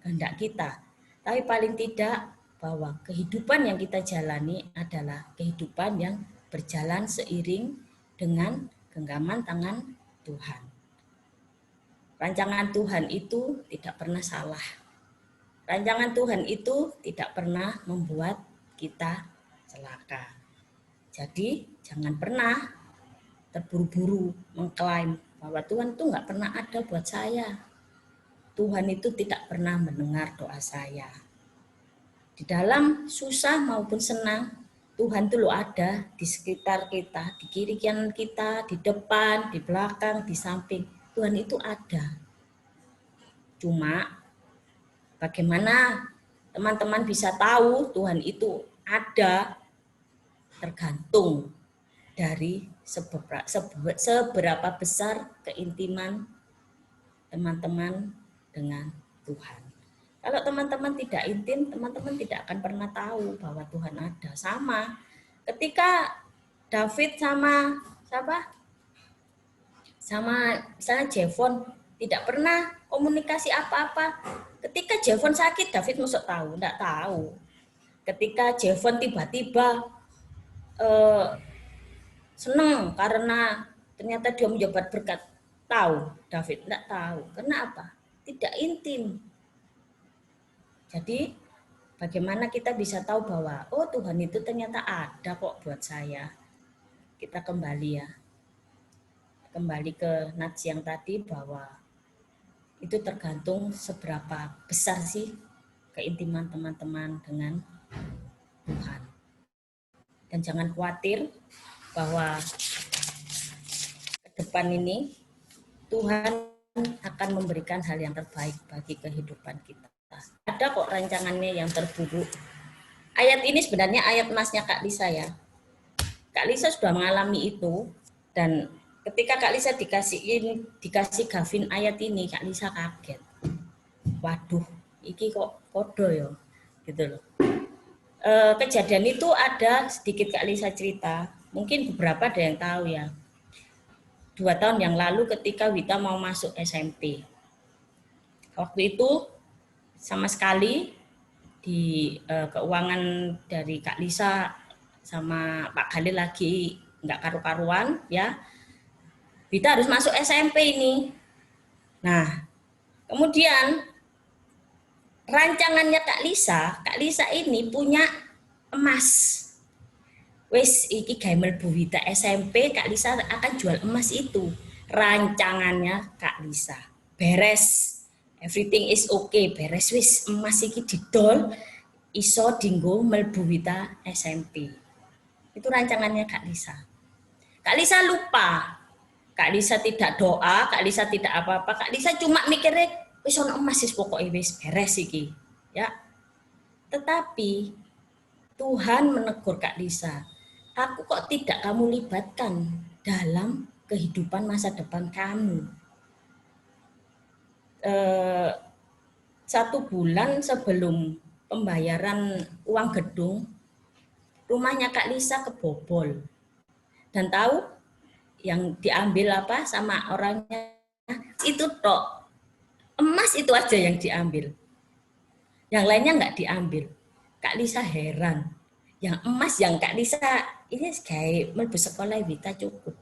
kehendak kita. Tapi paling tidak bahwa kehidupan yang kita jalani adalah kehidupan yang berjalan seiring dengan genggaman tangan Tuhan. Rancangan Tuhan itu tidak pernah salah. Rancangan Tuhan itu tidak pernah membuat kita celaka. Jadi jangan pernah terburu-buru mengklaim bahwa Tuhan itu nggak pernah ada buat saya. Tuhan itu tidak pernah mendengar doa saya. Di dalam susah maupun senang, Tuhan itu loh ada di sekitar kita, di kiri kanan kita, di depan, di belakang, di samping. Tuhan itu ada. Cuma bagaimana teman-teman bisa tahu Tuhan itu ada tergantung dari seberapa besar keintiman teman-teman dengan Tuhan. Kalau teman-teman tidak intim, teman-teman tidak akan pernah tahu bahwa Tuhan ada. Sama ketika David sama siapa? Sama misalnya Jefon tidak pernah komunikasi apa-apa. Ketika Jefon sakit, David masuk tahu, enggak tahu. Ketika Jefon tiba-tiba senang karena ternyata dia menjabat berkat, tahu David? Enggak tahu. Kenapa? Tidak intim. Jadi bagaimana kita bisa tahu bahwa oh Tuhan itu ternyata ada kok buat saya. Kita kembali ya. Kembali ke nats yang tadi bahwa itu tergantung seberapa besar sih keintiman teman-teman dengan Tuhan. Dan jangan khawatir bahwa ke depan ini Tuhan akan memberikan hal yang terbaik bagi kehidupan kita. Ada kok rancangannya yang terburuk. Ayat ini sebenarnya ayat emasnya Kak Lisa ya. Kak Lisa sudah mengalami itu dan ketika Kak Lisa dikasih Gavin ayat ini, Kak Lisa kaget. Waduh, iki kok podo ya, gitu loh. Kejadian itu ada sedikit Kak Lisa cerita. Mungkin beberapa ada yang tahu ya. 2 tahun yang lalu ketika Wita mau masuk SMP. Waktu itu sama sekali di keuangan dari Kak Lisa sama Pak Khalil lagi nggak karu-karuan ya. Wita harus masuk SMP ini. Nah, kemudian rancangannya Kak Lisa ini punya emas. Wes iki gawe mlebu Wita SMP, Kak Lisa akan jual emas itu. Rancangannya Kak Lisa. Beres. Everything is okay, beres wis emas iki didol iso dinggo mlebu Wita SMP. Itu rancangannya Kak Lisa. Kak Lisa lupa. Kak Lisa tidak doa, Kak Lisa tidak apa-apa. Kak Lisa cuma mikirnya wis ono emas wis pokoke wis beres iki. Ya. Tetapi Tuhan menegur Kak Lisa. Aku kok tidak kamu libatkan dalam kehidupan masa depan kamu. 1 bulan sebelum pembayaran uang gedung, rumahnya Kak Lisa kebobol. Dan tahu yang diambil apa sama orangnya? Itu tok. Emas itu aja yang diambil. Yang lainnya nggak diambil. Kak Lisa heran. Yang emas yang Kak Lisa, ini kayak mlebu sekolah Wita cukup.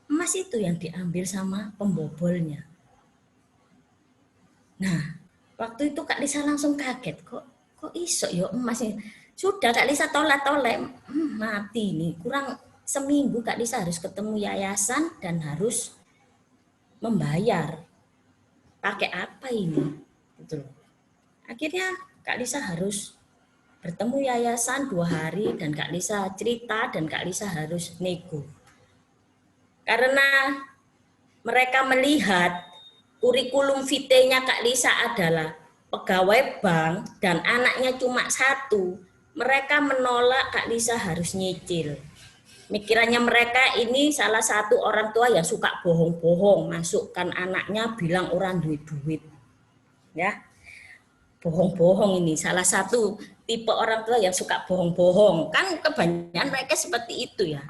Emas itu yang diambil sama pembobolnya. Nah, waktu itu Kak Lisa langsung kaget, kok iso ya emasnya. Sudah Kak Lisa tolak-tolak, mati nih. Kurang seminggu Kak Lisa harus ketemu yayasan dan harus membayar. Pakai apa ini? Gitu. Akhirnya Kak Lisa harus bertemu yayasan 2 hari dan Kak Lisa cerita dan Kak Lisa harus nego. Karena mereka melihat kurikulum vitae-nya Kak Lisa adalah pegawai bank dan anaknya cuma 1. Mereka menolak Kak Lisa harus nyicil. Mikirannya mereka ini salah satu orang tua yang suka bohong-bohong, masukkan anaknya bilang orang duit-duit. Ya. Bohong-bohong ini salah satu tipe orang tua yang suka bohong-bohong. Kan kebanyakan mereka seperti itu ya.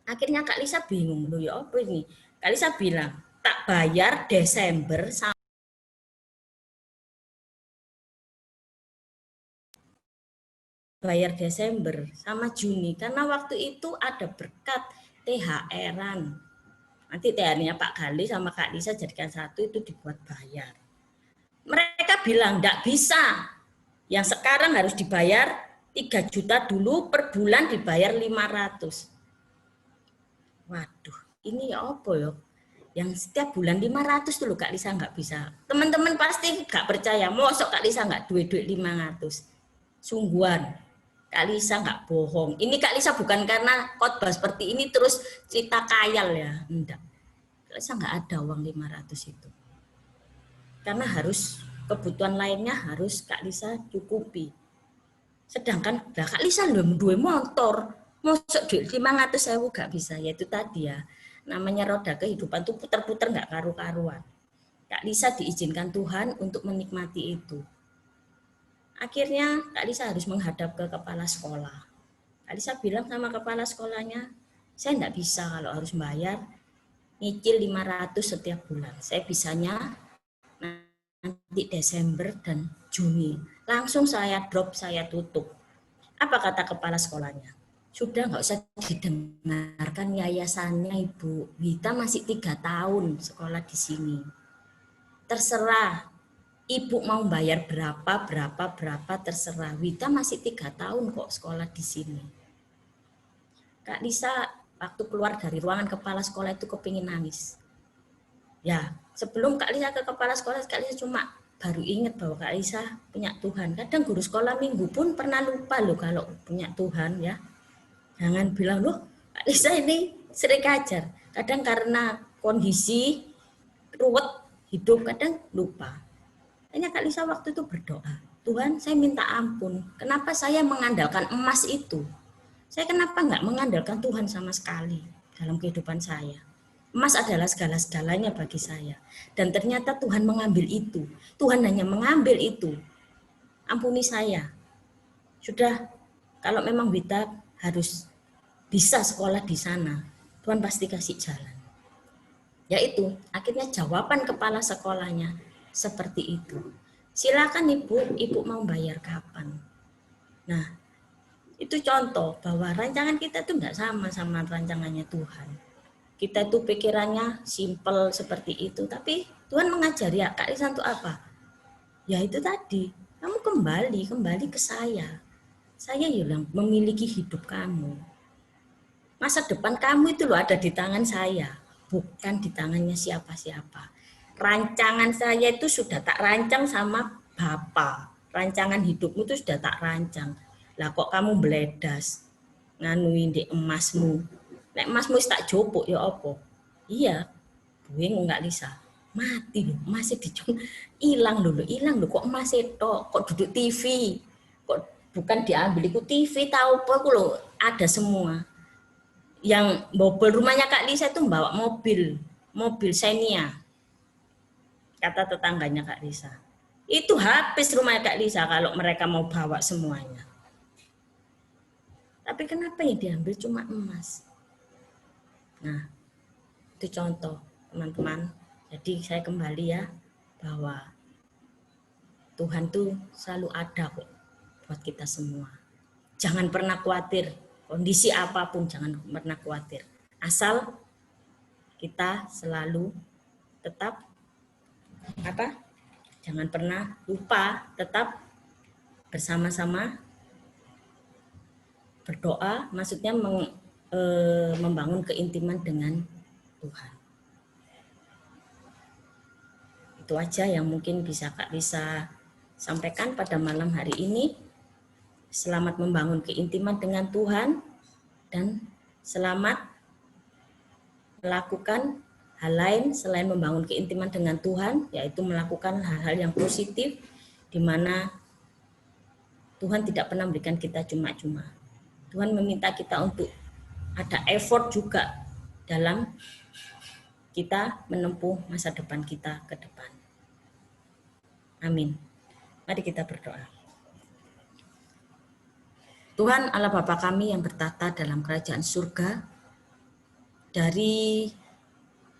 Akhirnya Kak Lisa bingung, loh ya apa ini? Kak Lisa bilang, tak bayar Desember sama Juni. Karena waktu itu ada berkat THR-an. Nanti THR-nya Pak Gali sama Kak Lisa jadikan 1 itu dibuat bayar. Mereka bilang, enggak bisa. Yang sekarang harus dibayar 3 juta dulu, per bulan dibayar 500. Waduh, ini apa ya? Yang setiap bulan 500 dulu Kak Lisa nggak bisa. Teman-teman pasti nggak percaya, mosok Kak Lisa nggak duit-duit 500. Sungguhan, Kak Lisa nggak bohong. Ini Kak Lisa bukan karena khotbah seperti ini terus cerita kayal ya, enggak. Kak Lisa nggak ada uang 500 itu. Karena harus kebutuhan lainnya harus Kak Lisa cukupi. Sedangkan Kak Lisa belum duwe motor, mosok duit 500.000 gak bisa. Yaitu tadi ya, namanya roda kehidupan tuh puter-puter nggak karu-karuan. Kak Lisa diizinkan Tuhan untuk menikmati itu. Akhirnya Kak Lisa harus menghadap ke kepala sekolah. Kak Lisa bilang sama kepala sekolahnya, saya nggak bisa kalau harus bayar nyicil 500 setiap bulan. Saya bisanya nanti Desember dan Juni. Langsung saya drop, saya tutup. Apa kata kepala sekolahnya? Sudah nggak usah didengarkan yayasannya Ibu. Wita masih 3 tahun sekolah di sini. Terserah. Ibu mau bayar berapa terserah. Wita masih 3 tahun kok sekolah di sini. Kak Lisa waktu keluar dari ruangan kepala sekolah itu kepingin nangis. Ya, sebelum Kak Lisa ke kepala sekolah, Kak Lisa cuma baru ingat bahwa Kak Lisa punya Tuhan. Kadang guru sekolah minggu pun pernah lupa loh kalau punya Tuhan ya. Jangan bilang loh Kak Lisa ini sering ajar. Kadang karena kondisi ruwet hidup kadang lupa. Hanya Kak Lisa waktu itu berdoa, Tuhan saya minta ampun. Kenapa saya mengandalkan emas itu? Saya kenapa nggak mengandalkan Tuhan sama sekali dalam kehidupan saya? Emas adalah segala-segalanya bagi saya. Dan ternyata Tuhan mengambil itu. Tuhan hanya mengambil itu. Ampuni saya. Sudah, kalau memang Wita harus bisa sekolah di sana, Tuhan pasti kasih jalan. Yaitu, akhirnya jawaban kepala sekolahnya seperti itu. Silakan Ibu mau bayar kapan? Nah, itu contoh bahwa rancangan kita itu enggak sama rancangannya Tuhan. Kita itu pikirannya simple seperti itu, tapi Tuhan mengajari ya Kak Lisa untuk apa? Ya itu tadi, kamu kembali ke saya. Saya yang memiliki hidup kamu. Masa depan kamu itu loh ada di tangan saya, bukan di tangannya siapa-siapa. Rancangan saya itu sudah tak rancang sama Bapa. Rancangan hidupmu itu sudah tak rancang. Lah kok kamu beledas nganuin di emasmu? Nek emasmu tak jopok ya apa? Iya, bingung Kak Lisa. Mati loh, masih hilang loh kok masih tok, kok duduk TV, kok bukan diambil ikut TV tahu apa aku loh, ada semua. Yang bobol rumahnya Kak Lisa itu bawa mobil Xenia. Kata tetangganya Kak Lisa. Itu habis rumah Kak Lisa kalau mereka mau bawa semuanya. Tapi kenapa yang diambil cuma emas? Nah, itu contoh teman-teman. Jadi saya kembali ya, bahwa Tuhan tuh selalu ada kok buat kita semua. Jangan pernah khawatir, kondisi apapun jangan pernah khawatir. Asal kita selalu tetap jangan pernah lupa tetap bersama-sama berdoa, maksudnya membangun keintiman dengan Tuhan. Itu aja yang mungkin bisa Kak Lisa sampaikan pada malam hari ini. Selamat membangun keintiman dengan Tuhan dan selamat melakukan hal lain selain membangun keintiman dengan Tuhan, yaitu melakukan hal-hal yang positif di mana Tuhan tidak pernah memberikan kita cuma-cuma. Tuhan meminta kita untuk ada effort juga dalam kita menempuh masa depan kita ke depan. Amin. Mari kita berdoa. Tuhan Allah Bapa kami yang bertata dalam kerajaan surga, dari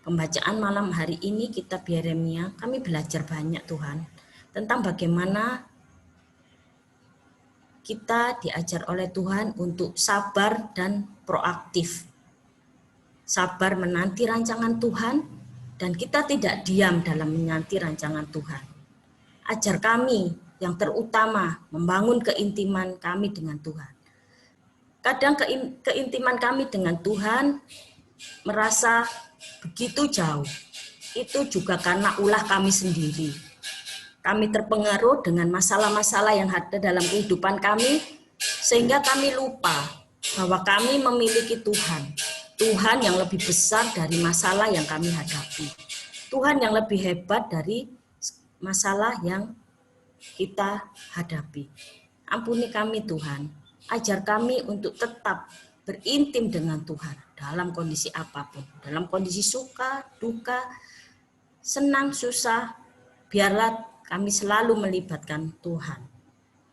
pembacaan malam hari ini kitab Yeremia, kami belajar banyak Tuhan tentang bagaimana kita diajar oleh Tuhan untuk sabar dan proaktif. Sabar menanti rancangan Tuhan dan kita tidak diam dalam menanti rancangan Tuhan. Ajar kami yang terutama membangun keintiman kami dengan Tuhan. Kadang keintiman kami dengan Tuhan merasa begitu jauh. Itu juga karena ulah kami sendiri. Kami terpengaruh dengan masalah-masalah yang ada dalam kehidupan kami, sehingga kami lupa bahwa kami memiliki Tuhan. Tuhan yang lebih besar dari masalah yang kami hadapi. Tuhan yang lebih hebat dari masalah yang kita hadapi. Ampuni kami Tuhan. Ajar kami untuk tetap berintim dengan Tuhan dalam kondisi apapun. Dalam kondisi suka, duka, senang, susah, biarlah kami selalu melibatkan Tuhan.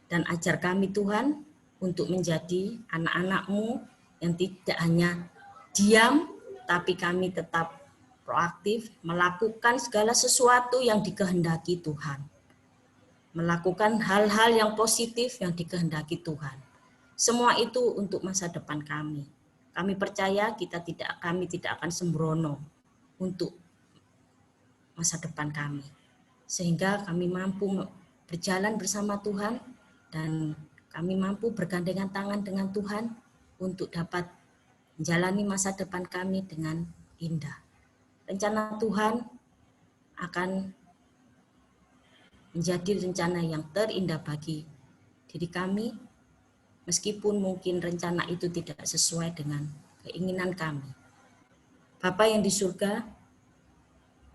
Dan ajar kami Tuhan untuk menjadi anak-anak-Mu yang tidak hanya diam, tapi kami tetap proaktif, melakukan segala sesuatu yang dikehendaki Tuhan. Melakukan hal-hal yang positif yang dikehendaki Tuhan. Semua itu untuk masa depan kami. Kami percaya kami tidak akan sembrono untuk masa depan kami. Sehingga kami mampu berjalan bersama Tuhan dan kami mampu bergandengan tangan dengan Tuhan untuk dapat menjalani masa depan kami dengan indah. Rencana Tuhan akan menjadi rencana yang terindah bagi diri kami, meskipun mungkin rencana itu tidak sesuai dengan keinginan kami. Bapa yang di surga,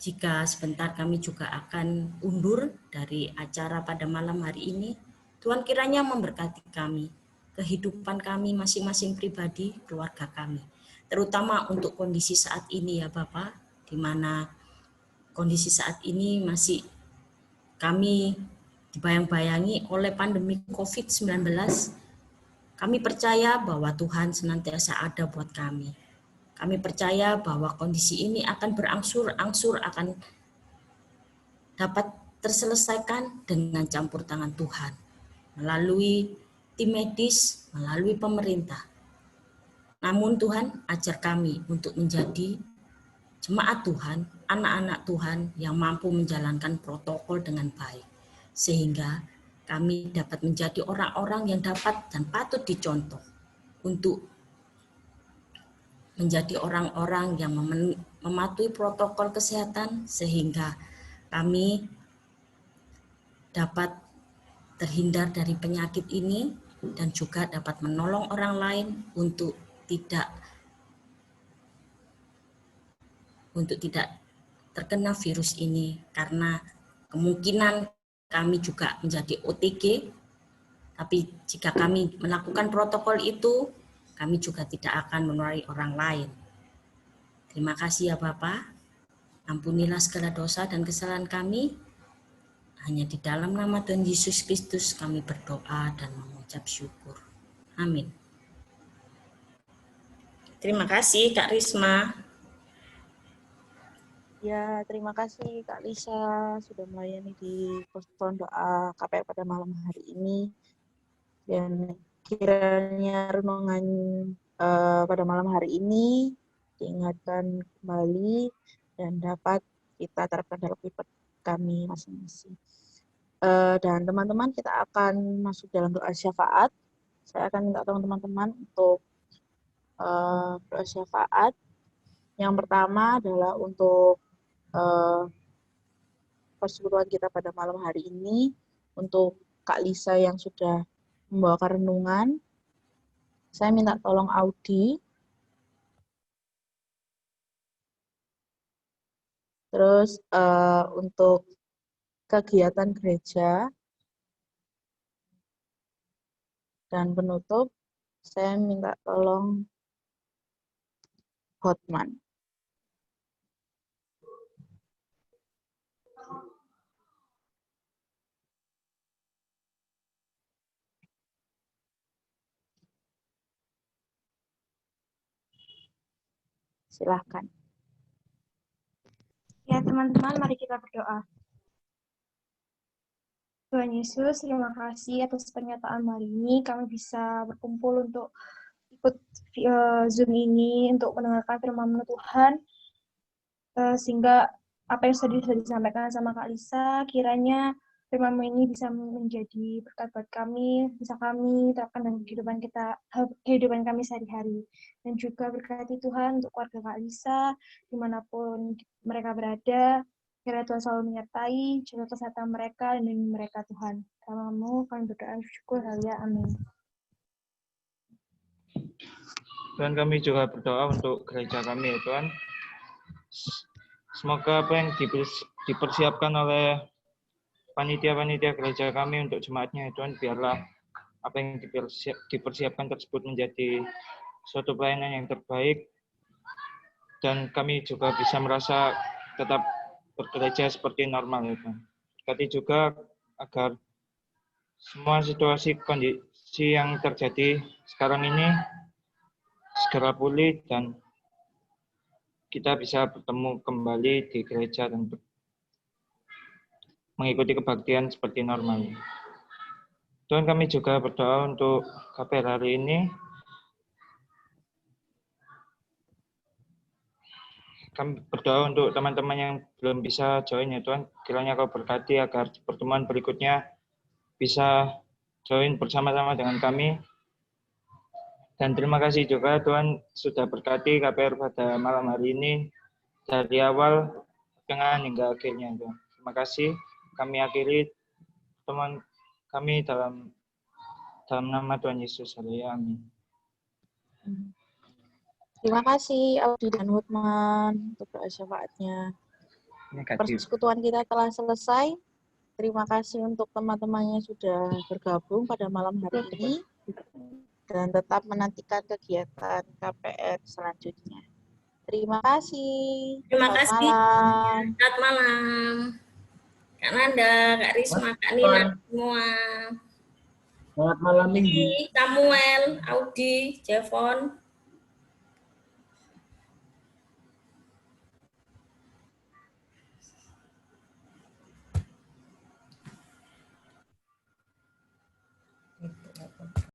jika sebentar kami juga akan undur dari acara pada malam hari ini, Tuhan kiranya memberkati kami, kehidupan kami masing-masing pribadi, keluarga kami. Terutama untuk kondisi saat ini ya Bapak, di mana kondisi saat ini masih kami dibayang-bayangi oleh pandemi COVID-19. Kami percaya bahwa Tuhan senantiasa ada buat kami. Kami percaya bahwa kondisi ini akan berangsur-angsur akan dapat terselesaikan dengan campur tangan Tuhan. Melalui tim medis, melalui pemerintah. Namun Tuhan ajar kami untuk menjadi jemaat Tuhan, anak-anak Tuhan yang mampu menjalankan protokol dengan baik. Sehingga kami dapat menjadi orang-orang yang dapat dan patut dicontoh untuk menjadi orang-orang yang mematuhi protokol kesehatan sehingga kami dapat terhindar dari penyakit ini dan juga dapat menolong orang lain untuk tidak terkena virus ini, karena kemungkinan kami juga menjadi OTG, tapi jika kami melakukan protokol itu, kami juga tidak akan menulari orang lain. Terima kasih ya Bapak. Ampunilah segala dosa dan kesalahan kami. Hanya di dalam nama Tuhan Yesus Kristus kami berdoa dan mengucap syukur. Amin. Terima kasih Kak Risma. Ya, terima kasih Kak Lisa sudah melayani di Persekutuan Doa KPR pada malam hari ini. Dan kiranya renungan pada malam hari ini diingatkan kembali dan dapat kita terapkan dalam kehidupan kami masing-masing. Dan teman-teman, kita akan masuk dalam doa syafaat. Saya akan minta teman-teman untuk doa syafaat. Yang pertama adalah untuk persekutuan kita pada malam hari ini, untuk Kak Lisa yang sudah membawakan renungan. Saya minta tolong Audi. Terus untuk kegiatan gereja dan penutup, saya minta tolong Hotman. Silahkan. Ya teman-teman, mari kita berdoa. Tuhan Yesus, terima kasih atas pernyataan hari ini. Kami bisa berkumpul untuk ikut Zoom ini, untuk mendengarkan firman Tuhan, sehingga apa yang sudah disampaikan sama Kak Lisa, kiranya firman ini bisa menjadi berkat buat kami, bisa kami terapkan dalam kehidupan kami sehari-hari. Dan juga berkati Tuhan untuk keluarga Kak Lisa, dimanapun mereka berada, kiranya Tuhan selalu menyertai, jaga kesehatan mereka, dan lindungi mereka Tuhan. Namamu kami berdoa syukur, haleluya, amin. Tuhan, kami juga berdoa untuk gereja kami ya Tuhan. Semoga apa yang dipersiapkan oleh panitia-panitia gereja kami untuk jemaatnya ya Tuhan, biarlah apa yang dipersiapkan tersebut menjadi suatu pelayanan yang terbaik, dan kami juga bisa merasa tetap bergereja seperti normal ya Tuhan. Berkati juga agar semua situasi kondisi yang terjadi sekarang ini segera pulih dan kita bisa bertemu kembali di gereja dan mengikuti kebaktian seperti normal. Tuhan, kami juga berdoa untuk KPR hari ini. Kami berdoa untuk teman-teman yang belum bisa join ya Tuhan. Kiranya Kau berkati agar pertemuan berikutnya bisa join bersama-sama dengan kami. Dan terima kasih juga Tuhan sudah berkati KPR pada malam hari ini dari awal pertengahan hingga akhirnya Tuhan. Terima kasih. Kami akhiri pertemuan kami dalam nama Tuhan Yesus. Haleluya. Amin. Terima kasih Audi dan Hotman untuk doa syafaatnya. Persekutuan kita telah selesai. Terima kasih untuk teman-temannya sudah bergabung pada malam hari ini dan tetap menantikan kegiatan KPR selanjutnya. Terima kasih. Terima Selamat kasih. malam. Selamat malam. Kak Nanda, Kak Risma, Kak Nina, semua. Selamat malam Minggu. Samuel, Audi, Jevon. Itu apa?